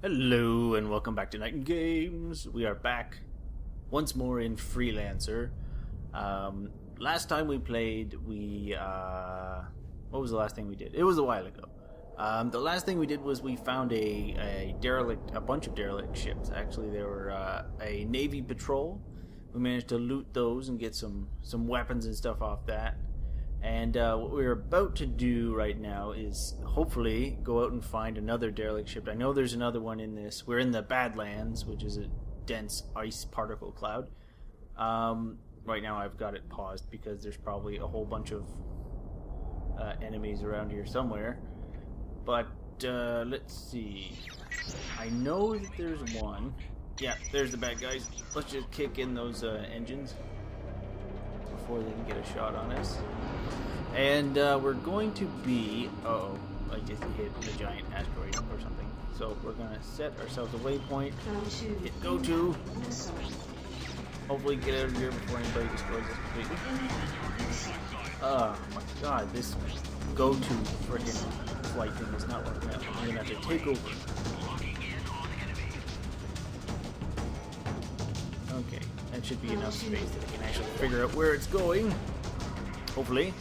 Hello and welcome back to Night in Games. We are back once more in Freelancer. Last time we played, what was the last thing we did? It was a while ago. The last thing we did was we found a bunch of derelict ships. Actually, they were a Navy patrol. We managed to loot those and get some weapons and stuff off that. And what we're about to do right now is hopefully go out and find another derelict ship. I know there's another one in this. We're in the Badlands, which is a dense ice particle cloud. Right now I've got it paused because there's probably a whole bunch of enemies around here somewhere. But let's see. I know that there's one. Yeah, there's the bad guys. Let's just kick in those engines before they can get a shot on us. And we're going to be... Uh-oh, I just hit the giant asteroid or something. So we're going to set ourselves a waypoint. Hit go to. Hopefully get out of here before anybody destroys us completely. Oh my god, this go to freaking flight thing is not working out. I'm going to have to take over. Okay, that should be enough space that I can actually figure out where it's going. Hopefully.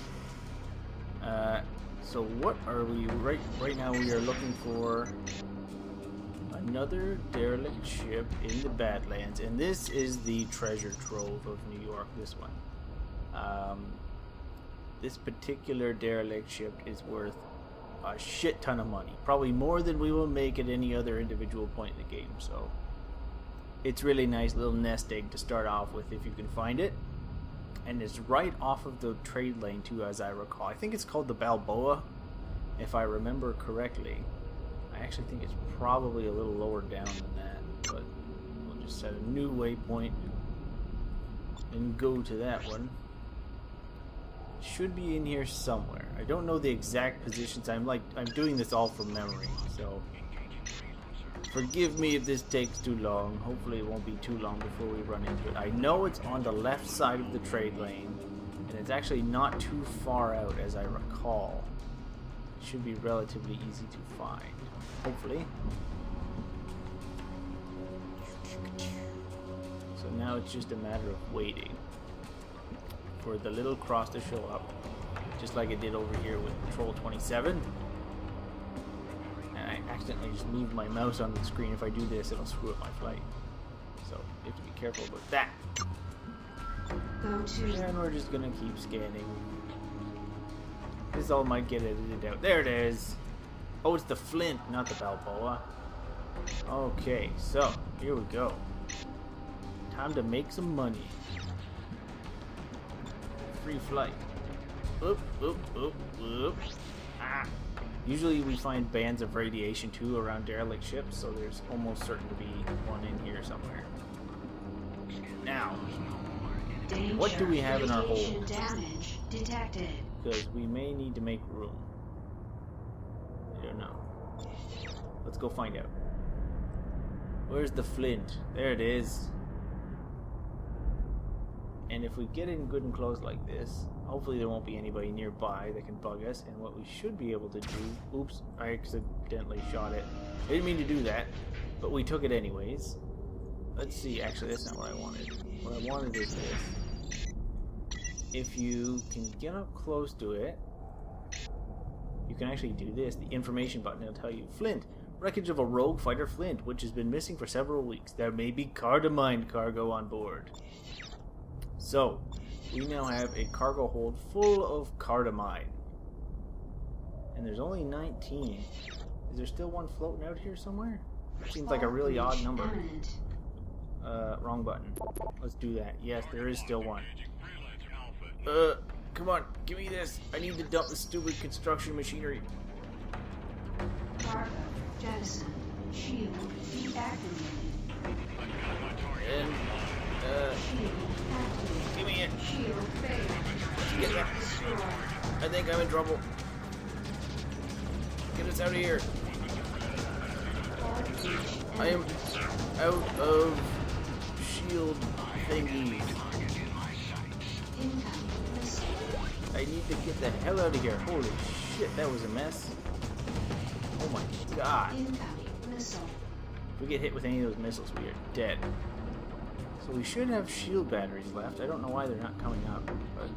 So what are we right now? We are looking for another derelict ship in the Badlands, and this is the treasure trove of New York. This one, this particular derelict ship is worth a shit ton of money, probably more than we will make at any other individual point in the game. So it's really nice little nest egg to start off with if you can find it. And it's right off of the trade lane too, as I recall. I think it's called the Balboa, if I remember correctly. I actually think it's probably a little lower down than that, but we'll just set a new waypoint and go to that one. It should be in here somewhere. I don't know the exact positions. I'm doing this all from memory, so forgive me if this takes too long. Hopefully it won't be too long before we run into it. I know it's on the left side of the trade lane, and it's actually not too far out as I recall. It should be relatively easy to find, hopefully. So now it's just a matter of waiting for the little cross to show up, just like it did over here with Patrol 27. I accidentally just moved my mouse on the screen. If I do this, it'll screw up my flight. So you have to be careful about that. And we're just gonna keep scanning. This all might get edited out. There it is. Oh, it's the Flint, not the Balboa. Okay, so here we go. Time to make some money. Free flight. Oop, oop, oop, oop. Ah. Usually we find bands of radiation too around derelict ships, so there's almost certain to be one in here somewhere. Now, what do we have in our hold? Damage detected. Because we may need to make room. I don't know. Let's go find out. Where's the Flint? There it is. And if we get in good and close like this, hopefully there won't be anybody nearby that can bug us. And what we should be able to do... Oops, I accidentally shot it. I didn't mean to do that, but we took it anyways. Let's see, actually that's not what I wanted. What I wanted is this. If you can get up close to it, you can actually do this. The information button will tell you, Flint, wreckage of a rogue fighter Flint, which has been missing for several weeks. There may be Cardamine cargo on board. So, we now have a cargo hold full of Cardamine. And there's only 19. Is there still one floating out here somewhere? Seems like a really odd number. Wrong button. Let's do that. Yes, there is still one. Come on, give me this. I need to dump the stupid construction machinery. Cargo jettison. Shield deactivated. And, Shield activated. give me it. Shield failed. Get that. Destroyed. I think I'm in trouble. Get us out of here. I am out of shield thingies. I need to get the hell out of here. Holy shit, that was a mess. Oh my god. Incoming missile. If we get hit with any of those missiles, we are dead. So we should have shield batteries left. I don't know why they're not coming up, but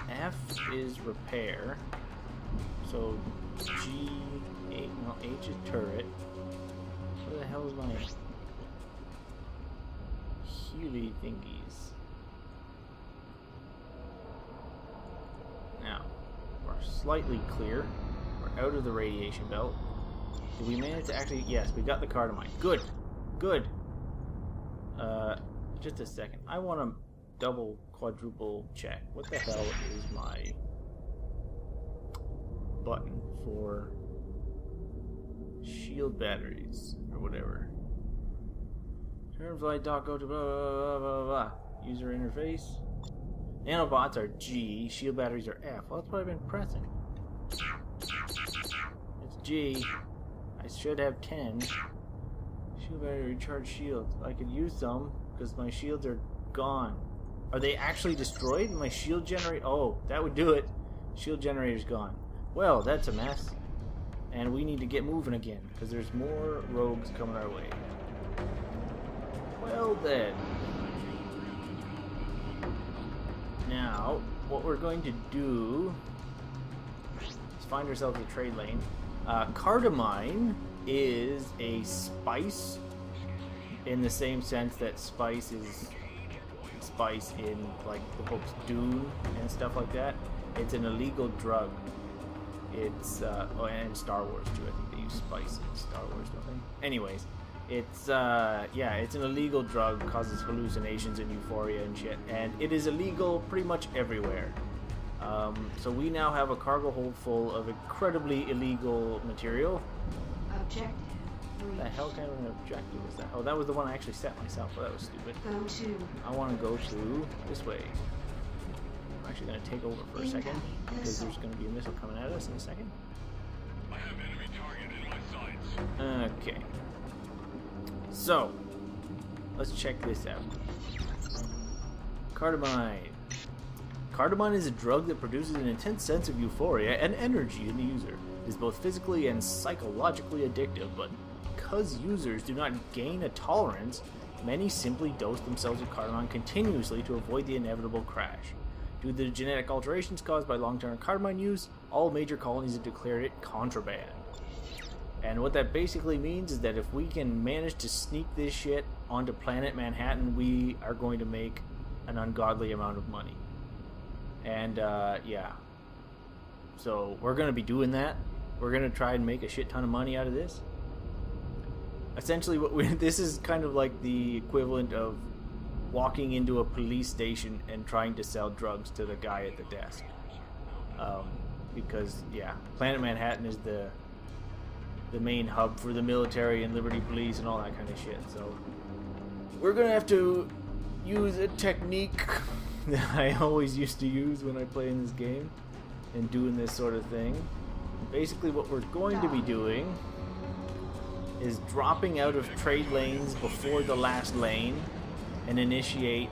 F is repair. So G, H, no, H is turret. Where the hell is my Healy thingies? Now, we're slightly clear. We're out of the radiation belt. Did we manage to actually... Yes, we got the Cardamine. Good! Good! Just a second. I want to double, quadruple check. What the hell is my button for shield batteries? Or whatever. Turn flight dock, go to blah, blah, blah, blah, blah. User interface. Nanobots are G, shield batteries are F. Well, that's what I've been pressing. It's G. I should have 10. Shield battery, recharge shields. I could use some, because my shields are gone. Are they actually destroyed? My shield generator... Oh, that would do it. Shield generator's gone. Well, that's a mess. And we need to get moving again, because there's more rogues coming our way. Well then. Now, what we're going to do is find ourselves a trade lane. Cardamine is a spice in the same sense that spice is spice in like the books Dune and stuff like that. It's an illegal drug. It's and Star Wars too. I think they use spice in Star Wars, don't they? Anyways, it's yeah, it's an illegal drug, causes hallucinations and euphoria and shit, and it is illegal pretty much everywhere. So we now have a cargo hold full of incredibly illegal material. Objective. What the hell kind of an objective is that? Oh, that was the one I actually set myself. Well, that was stupid. Go to. I want to go to this way. I'm actually going to take over for a second because there's going to be a missile coming at us in a second. I have enemy target in my sights. Okay. So, let's check this out. Cardamine. Cardamine is a drug that produces an intense sense of euphoria and energy in the user. It is both physically and psychologically addictive, but because users do not gain a tolerance, many simply dose themselves with Cardamine continuously to avoid the inevitable crash. Due to the genetic alterations caused by long-term Cardamine use, all major colonies have declared it contraband. And what that basically means is that if we can manage to sneak this shit onto planet Manhattan, we are going to make an ungodly amount of money. And, yeah. So, we're going to be doing that. We're going to try and make a shit ton of money out of this. Essentially, this is kind of like the equivalent of walking into a police station and trying to sell drugs to the guy at the desk. Because, yeah, Planet Manhattan is the main hub for the military and Liberty Police and all that kind of shit. So, we're going to have to use a technique that I always used to use when I play in this game and doing this sort of thing. Basically what we're going to be doing is dropping out of trade lanes before the last lane and initiate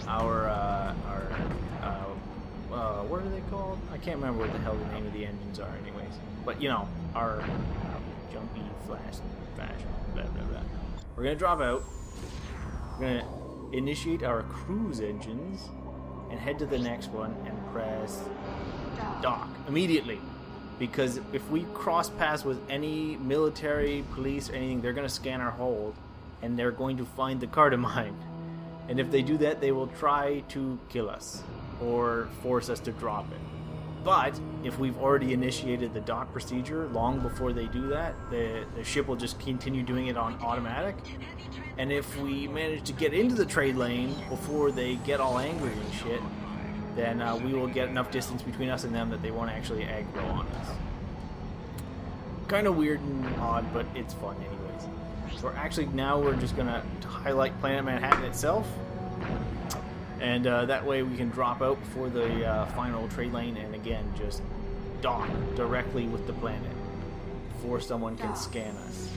our what are they called? I can't remember what the hell the name of the engines are anyways. But you know, our jumpy flash fashion, blah blah blah. We're gonna drop out. We're gonna initiate our cruise engines and head to the next one and press dock immediately, because if we cross paths with any military, police, or anything, they're going to scan our hold and they're going to find the Cardamine, and if they do that, they will try to kill us or force us to drop it. But if we've already initiated the dock procedure long before they do that, the ship will just continue doing it on automatic. And if we manage to get into the trade lane before they get all angry and shit, then we will get enough distance between us and them that they won't actually aggro on us. Kind of weird and odd, but it's fun anyways. So we're just going to highlight Planet Manhattan itself. And that way we can drop out before the final trade lane and again just dock directly with the planet before someone can scan us.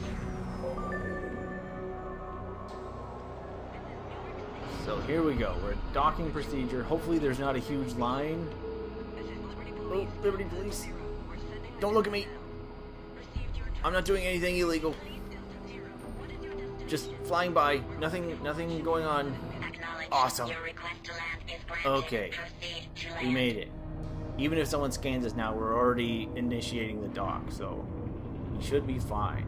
So here we go. We're at docking procedure. Hopefully there's not a huge line. Oh, Liberty Police. Don't look at me. I'm not doing anything illegal. Just flying by. Nothing going on. Awesome. Okay. We made it. Even if someone scans us now, we're already initiating the dock, so we should be fine.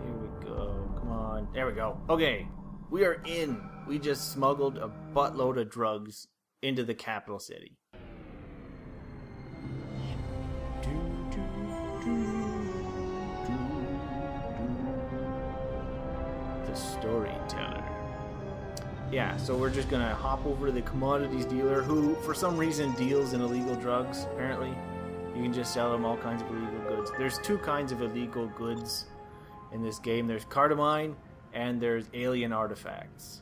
Here we go. Come on. There we go. Okay. We are in. We just smuggled a buttload of drugs into the capital city. The storyteller. Yeah, so we're just gonna hop over to the commodities dealer who, for some reason, deals in illegal drugs, apparently. You can just sell them all kinds of illegal goods. There's two kinds of illegal goods in this game. There's Cardamine and there's alien artifacts.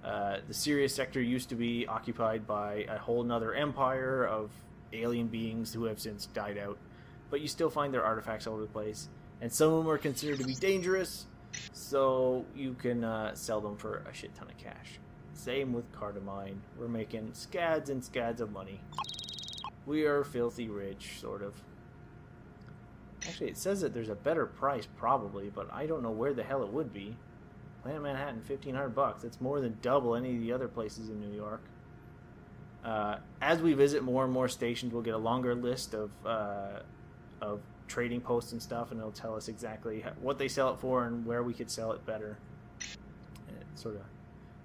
The Sirius sector used to be occupied by a whole nother empire of alien beings who have since died out. But you still find their artifacts all over the place. And some of them are considered to be dangerous, so you can sell them for a shit ton of cash. Same with Cardamine. We're making scads and scads of money. We are filthy rich, sort of. Actually, it says that there's a better price, probably, but I don't know where the hell it would be. Planet Manhattan, $1,500. That's more than double any of the other places in New York. As we visit more and more stations, we'll get a longer list of trading posts and stuff, and it'll tell us exactly what they sell it for and where we could sell it better. And it sort of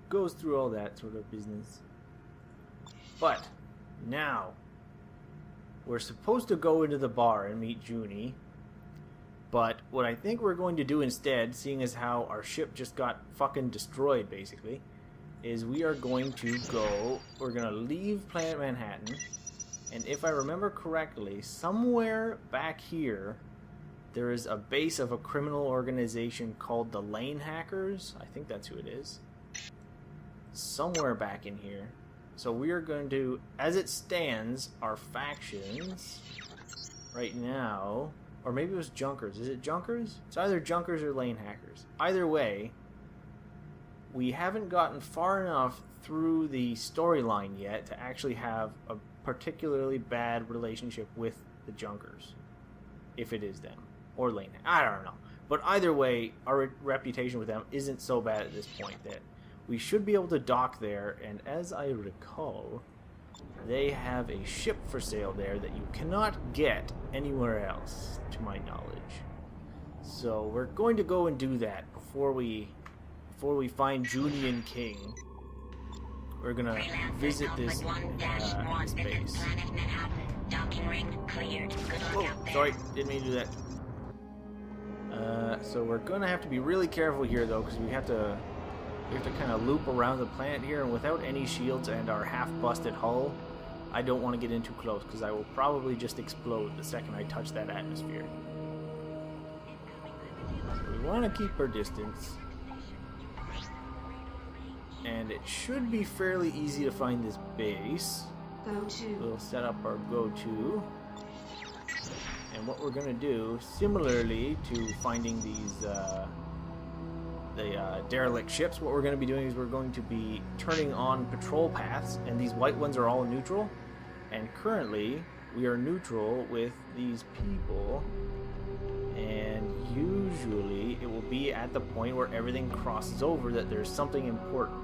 goes through all that sort of business. But now we're supposed to go into the bar and meet Junie, but what I think we're going to do instead, seeing as how our ship just got fucking destroyed basically, is we're going to leave Planet Manhattan, and if I remember correctly, somewhere back here there is a base of a criminal organization called the Lane Hackers. I think that's who it is. Somewhere back in here. So we are going to, as it stands, our factions right now, or maybe it was Junkers. Is it Junkers? It's either Junkers or Lane Hackers. Either way, we haven't gotten far enough through the storyline yet to actually have a particularly bad relationship with the Junkers, if it is them, or Lane. I don't know. But either way, our reputation with them isn't so bad at this point that we should be able to dock there, and as I recall, they have a ship for sale there that you cannot get anywhere else, to my knowledge. So we're going to go and do that before we find Junie and King. We're gonna visit this base. Oh, sorry, didn't mean to do that. So we're gonna have to be really careful here, though, because we have to kind of loop around the planet here, and without any shields and our half-busted hull, I don't want to get in too close, because I will probably just explode the second I touch that atmosphere. So we want to keep our distance. And it should be fairly easy to find this base. Go to. We'll set up our go-to. And what we're going to do, similarly to finding these derelict ships, what we're going to be doing is we're going to be turning on patrol paths, and these white ones are all neutral. And currently, we are neutral with these people, and usually it will be at the point where everything crosses over that there's something important.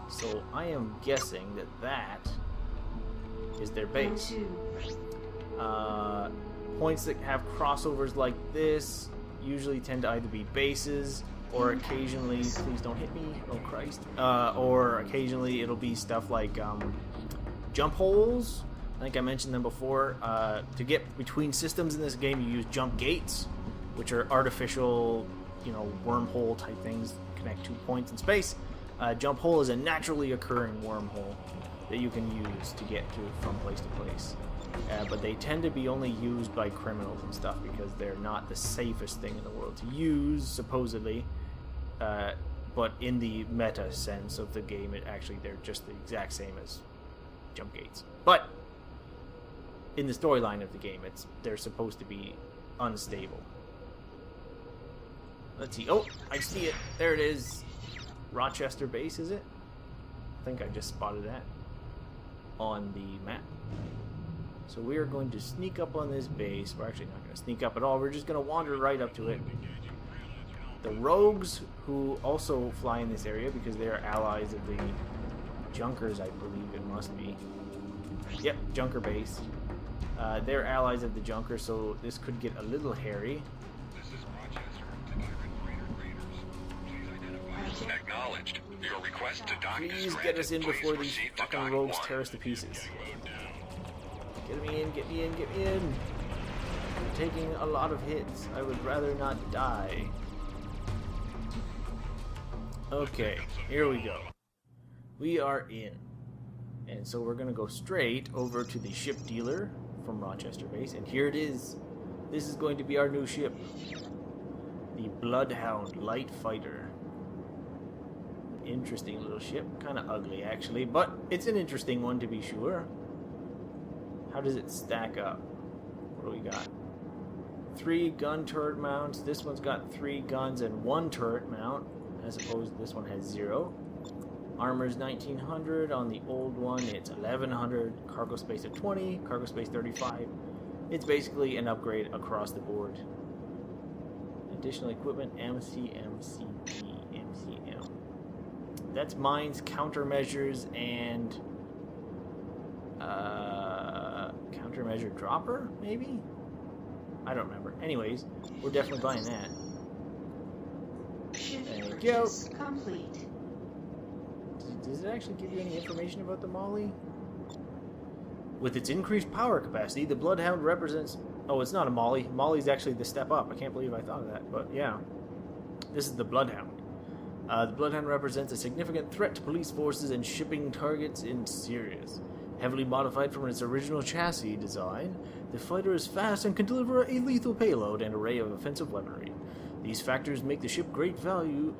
So I am guessing that is their base. Points that have crossovers like this usually tend to either be bases, or occasionally, please don't hit me, oh Christ, or occasionally it'll be stuff like jump holes. I think I mentioned them before. To get between systems in this game, you use jump gates, which are artificial, wormhole type things that connect 2 points in space. Jump hole is a naturally occurring wormhole that you can use to get from place to place. But they tend to be only used by criminals and stuff because they're not the safest thing in the world to use, supposedly. But in the meta sense of the game, they're just the exact same as jump gates. But in the storyline of the game, they're supposed to be unstable. Let's see. Oh, I see it. There it is. Rochester base, is it? I think I just spotted that on the map. So we are going to sneak up on this base. We're actually not going to sneak up at all. We're just going to wander right up to it. The rogues, who also fly in this area because they are allies of the Junkers, I believe it must be. Yep, Junker base. They're allies of the Junker, so this could get a little hairy. This is Rochester to Iron Raider Raiders. Please identify. Acknowledged. Your request to dock is Please granted. get us in Please before these proceed to fucking dock rogues 1. tear us to pieces. Gang mode down. Get me in, get me in, get me in. I'm taking a lot of hits. I would rather not die. Okay, here we go. We are in. And so we're going to go straight over to the ship dealer from Rochester base. And here it is. This is going to be our new ship. The Bloodhound Light Fighter. Interesting little ship. Kind of ugly, actually. But it's an interesting one, to be sure. How does it stack up? What do we got? 3 gun turret mounts. This one's got 3 guns and 1 turret mount, as opposed to this one has 0. Armor's 1900. On the old one, it's 1100. Cargo space of 20. Cargo space 35. It's basically an upgrade across the board. Additional equipment: MCMCP, MCM. That's mines, countermeasures, and countermeasure dropper, maybe? I don't remember. Anyways, we're definitely buying that. Ship Thank purchase complete. Does it actually give you any information about the Molly? With its increased power capacity, the Bloodhound represents... Oh, it's not a Molly. Molly's actually the step up. I can't believe I thought of that, but yeah. This is the Bloodhound. The Bloodhound represents a significant threat to police forces and shipping targets in Sirius. Heavily modified from its original chassis design, the fighter is fast and can deliver a lethal payload and array of offensive weaponry. These factors make the ship of great value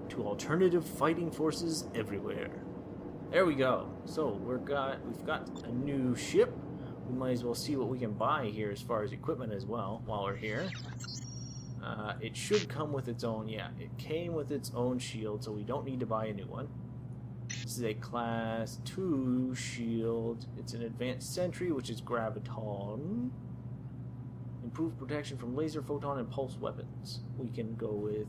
to alternative fighting forces everywhere. There we go. So we've got a new ship. We might as well see what we can buy here as far as equipment as well while we're here. It should come with its own, yeah, it came with its own shield, so we don't need to buy a new one. This is a class 2 shield. It's an advanced sentry, which is graviton. Improved protection from laser, photon, and pulse weapons. We can go with...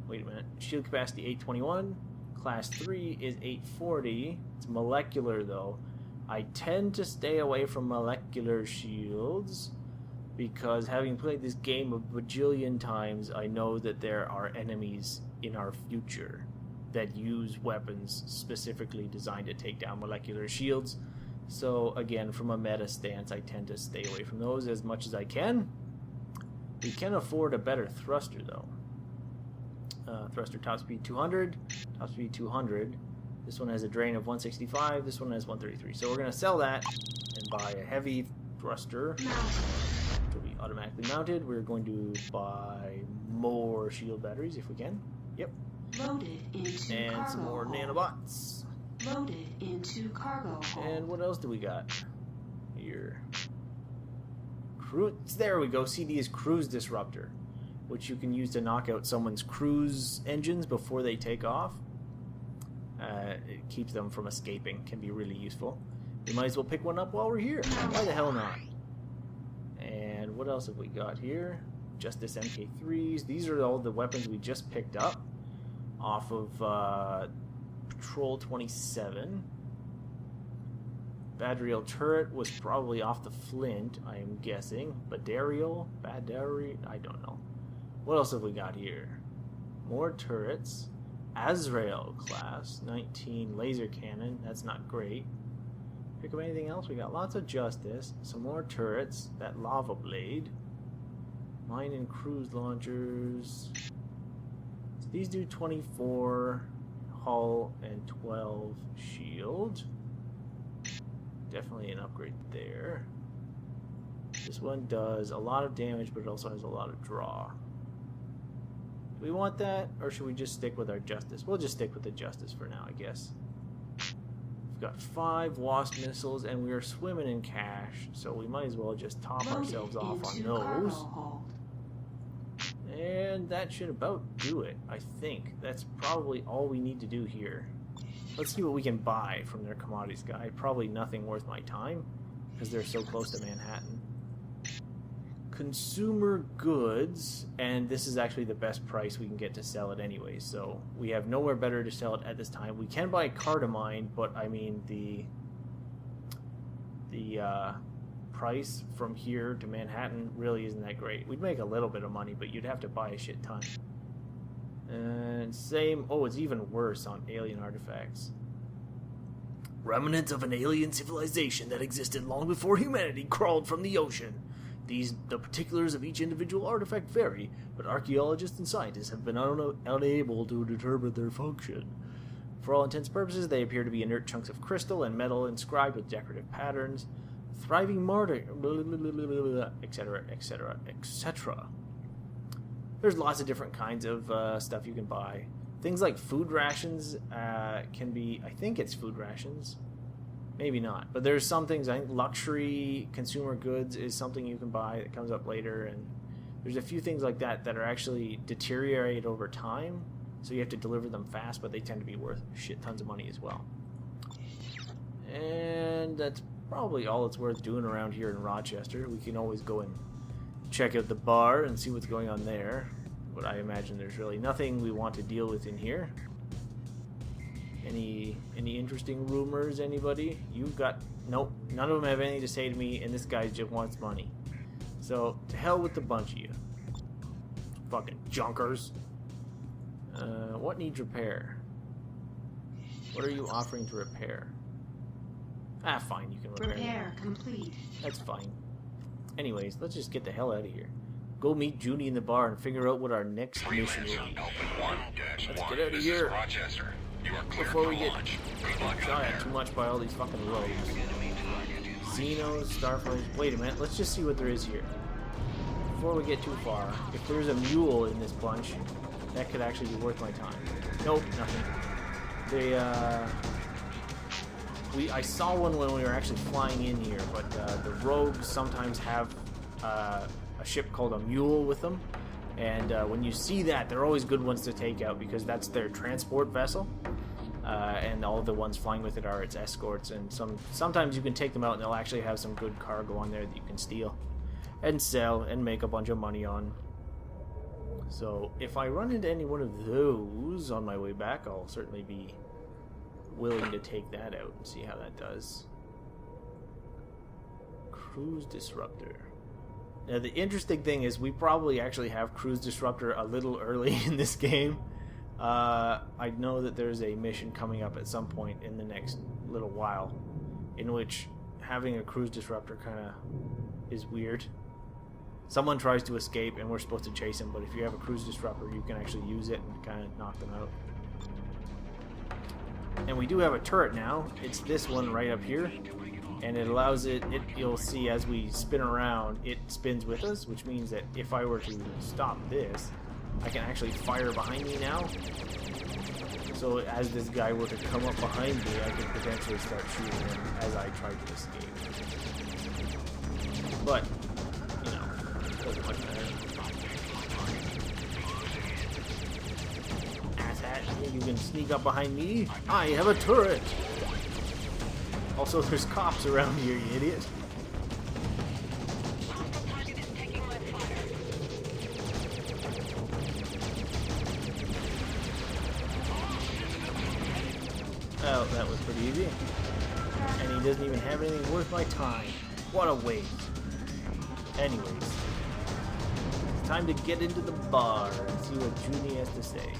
Wait a minute. Shield capacity 821. Class 3 is 840. It's molecular, though. I tend to stay away from molecular shields because having played this game a bajillion times, I know that there are enemies in our future that use weapons specifically designed to take down molecular shields. So again, from a meta stance, I tend to stay away from those as much as I can. We can afford a better thruster, though. Thruster top speed 200, top speed 200. This one has a drain of 165, this one has 133. So we're going to sell that and buy a heavy thruster, which will be automatically mounted. We're going to buy more shield batteries if we can. Yep. Loaded into And cargo some more hold. nanobots. Loaded into cargo hold. And what else do we got here? There we go. CD is cruise disruptor, which you can use to knock out someone's cruise engines before they take off. It keeps them from escaping. Can be really useful. We might as well pick one up while we're here. Why the hell not? And what else have we got here? Justice MK3s. These are all the weapons we just picked up off of Patrol 27. Badriel turret was probably off the Flint, I am guessing. Badariel? I don't know. What else have we got here? More turrets. Azrael class, 19 laser cannon. That's not great. Pick up anything else? We got lots of Justice. Some more turrets. That lava blade. Mine and cruise launchers. So these do 24 hull and 12 shield. Definitely an upgrade there. This one does a lot of damage, but it also has a lot of draw. Do we want that, or should we just stick with our Justice? We'll just stick with the Justice for now, I guess. We've got 5 Wasp missiles, and we are swimming in cash, so we might as well just top Loaded ourselves off on into cargo those. hold. And that should about do it, I think. That's probably all we need to do here. Let's see what we can buy from their commodities guide. Probably nothing worth my time, because they're so close to Manhattan. Consumer goods, and this is actually the best price we can get to sell it anyway, so we have nowhere better to sell it at this time. We can buy Cardamine, but I mean the price from here to Manhattan really isn't that great. We'd make a little bit of money, but you'd have to buy a shit ton. And same, oh, it's even worse on alien artifacts. Remnants of an alien civilization that existed long before humanity crawled from the ocean. The particulars of each individual artifact vary, but archaeologists and scientists have been unable to determine their function. For all intents and purposes, they appear to be inert chunks of crystal and metal inscribed with decorative patterns. Thriving martyr, etc., etc., etc. There's lots of different kinds of stuff you can buy. Things like food rations can be, I think it's food rations. Maybe not. But there's some things, I think luxury consumer goods is something you can buy that comes up later. And there's a few things like that that are actually deteriorate over time. So you have to deliver them fast, but they tend to be worth shit tons of money as well. And that's probably all it's worth doing around here in Rochester. We can always go and check out the bar and see what's going on there. But I imagine there's really nothing we want to deal with in here. Any interesting rumors, anybody? You've got... Nope, none of them have anything to say to me, and this guy just wants money. So, to hell with the bunch of you. Fucking junkers. What needs repair? What are you offering to repair? Ah, fine, you can repair. Repair complete. That's fine. Anyways, let's just get the hell out of here. Go meet Junie in the bar and figure out what our next mission will be. Let's get out of here. Rochester. You are clear Before we for get launch. Good luck out shot there. at too much by all these fucking rogues. Xenos, Starflames. Wait a minute, let's just see what there is here. Before we get too far, if there's a mule in this bunch, that could actually be worth my time. Nope, nothing. I saw one when we were actually flying in here, but the rogues sometimes have a ship called a mule with them. And when you see that, they're always good ones to take out because that's their transport vessel. And all the ones flying with it are its escorts. And sometimes you can take them out and they'll actually have some good cargo on there that you can steal and sell and make a bunch of money on. So if I run into any one of those on my way back, I'll certainly be willing to take that out and see how that does. Cruise Disruptor. Now the interesting thing is we probably actually have Cruise Disruptor a little early in this game. I know that there's a mission coming up at some point in the next little while in which having a Cruise Disruptor kind of is weird. Someone tries to escape and we're supposed to chase him, but if you have a Cruise Disruptor you can actually use it and kind of knock them out. And we do have a turret now. It's this one right up here. And it allows you'll see as we spin around, it spins with us, which means that if I were to stop this, I can actually fire behind me now. So as this guy were to come up behind me, I could potentially start shooting him as I try to escape. But, you know, it doesn't much matter. Asshat, you can sneak up behind me. I have a turret! Also, there's cops around here, you idiot. Oh, that was pretty easy. And he doesn't even have anything worth my time. What a waste. Anyways, it's time to get into the bar and see what Junie has to say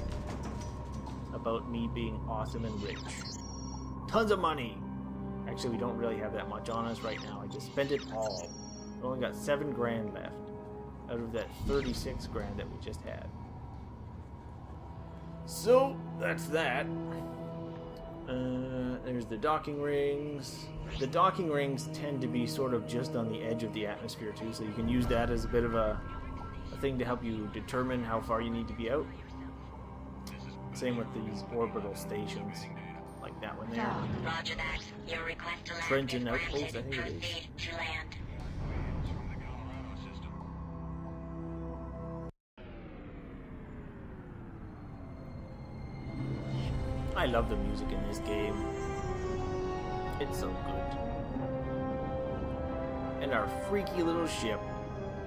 about me being awesome and rich. Tons of money! Actually, we don't really have that much on us right now. I just spent it all. We only got 7 grand left out of that 36 grand that we just had. So, that's that. There's the docking rings. The docking rings tend to be sort of just on the edge of the atmosphere too, so you can use that as a bit of a thing to help you determine how far you need to be out. Same with these orbital stations. Like that one there. Roger that. Your request to land Trenton is Outpost, granted. I think it is. Proceed to land. I love the music in this game. It's so good. And our freaky little ship.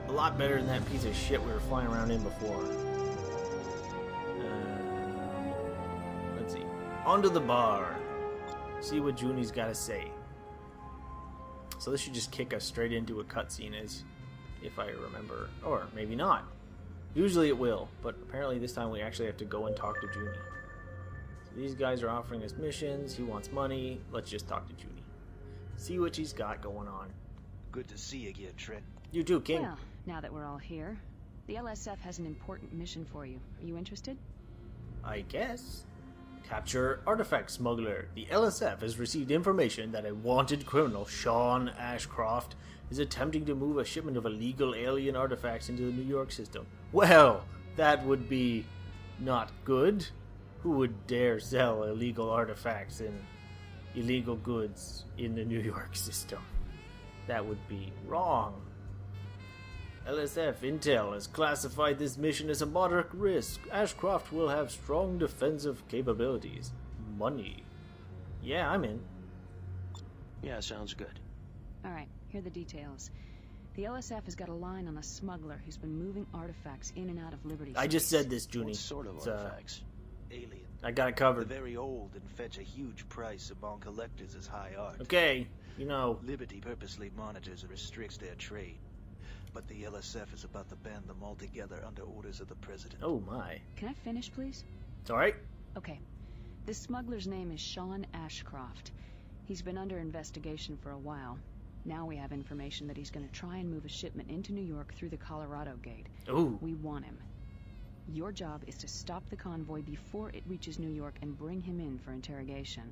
A lot better than that piece of shit we were flying around in before. Let's see. Onto the bar. See what Junie's got to say. So this should just kick us straight into a cutscene, as if I remember, or maybe not. Usually it will, but apparently this time we actually have to go and talk to Junie. So these guys are offering us missions. He wants money. Let's just talk to Junie. See what she's got going on. Good to see you again, Trent. You too, King. Well, now that we're all here, the LSF has an important mission for you. Are you interested? I guess. Capture artifact smuggler. The LSF has received information that a wanted criminal, Sean Ashcroft, is attempting to move a shipment of illegal alien artifacts into the New York system. Well, that would be not good. Who would dare sell illegal artifacts and illegal goods in the New York system? That would be wrong. LSF Intel has classified this mission as a moderate risk. Ashcroft will have strong defensive capabilities. Money. Yeah, I'm in. Yeah, sounds good. Alright, here are the details. The LSF has got a line on a smuggler who's been moving artifacts in and out of Liberty I just Space. said this, Junie. What sort of artifacts? Alien. I got it They're covered. very old and fetch a huge price among collectors as high art. Okay, you know. Liberty purposely monitors and restricts their trade. But the LSF is about to ban them altogether under orders of the president. Oh my. Can I finish, please? It's alright. Okay. This smuggler's name is Sean Ashcroft. He's been under investigation for a while. Now we have information that he's going to try and move a shipment into New York through the Colorado Gate. Ooh. We want him. Your job is to stop the convoy before it reaches New York and bring him in for interrogation.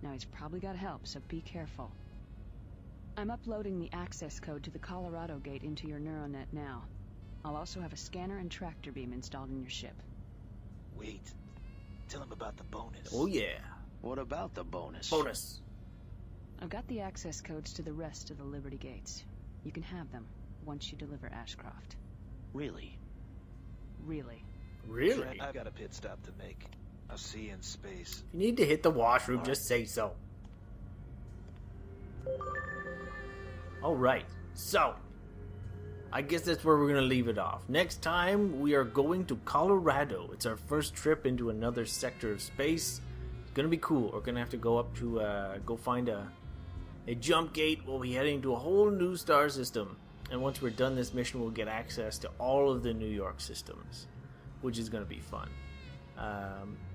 Now he's probably got help, so be careful. I'm uploading the access code to the Colorado Gate into your neuronet now. I'll also have a scanner and tractor beam installed in your ship. Wait. Tell him about the bonus. Oh yeah. What about the bonus? Bonus. I've got the access codes to the rest of the Liberty Gates. You can have them once you deliver Ashcroft. Really? Really. Really? Trent, I've got a pit stop to make. I'll see you in space. If you need to hit the washroom, just say so. Alright, so I guess that's where we're going to leave it off. Next time, we are going to Colorado. It's our first trip into another sector of space. It's going to be cool. We're going to have to go up to, go find a jump gate. We'll be heading to a whole new star system. And once we're done this mission, we'll get access to all of the New York systems, which is going to be fun.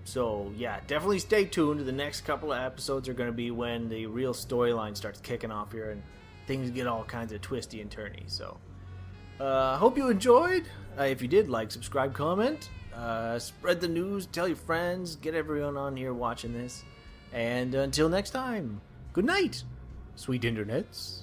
So, yeah, definitely stay tuned. The next couple of episodes are going to be when the real storyline starts kicking off here and things get all kinds of twisty and turny. So, hope you enjoyed. If you did, like, subscribe, comment, spread the news, tell your friends, get everyone on here watching this. And until next time, good night, sweet internets.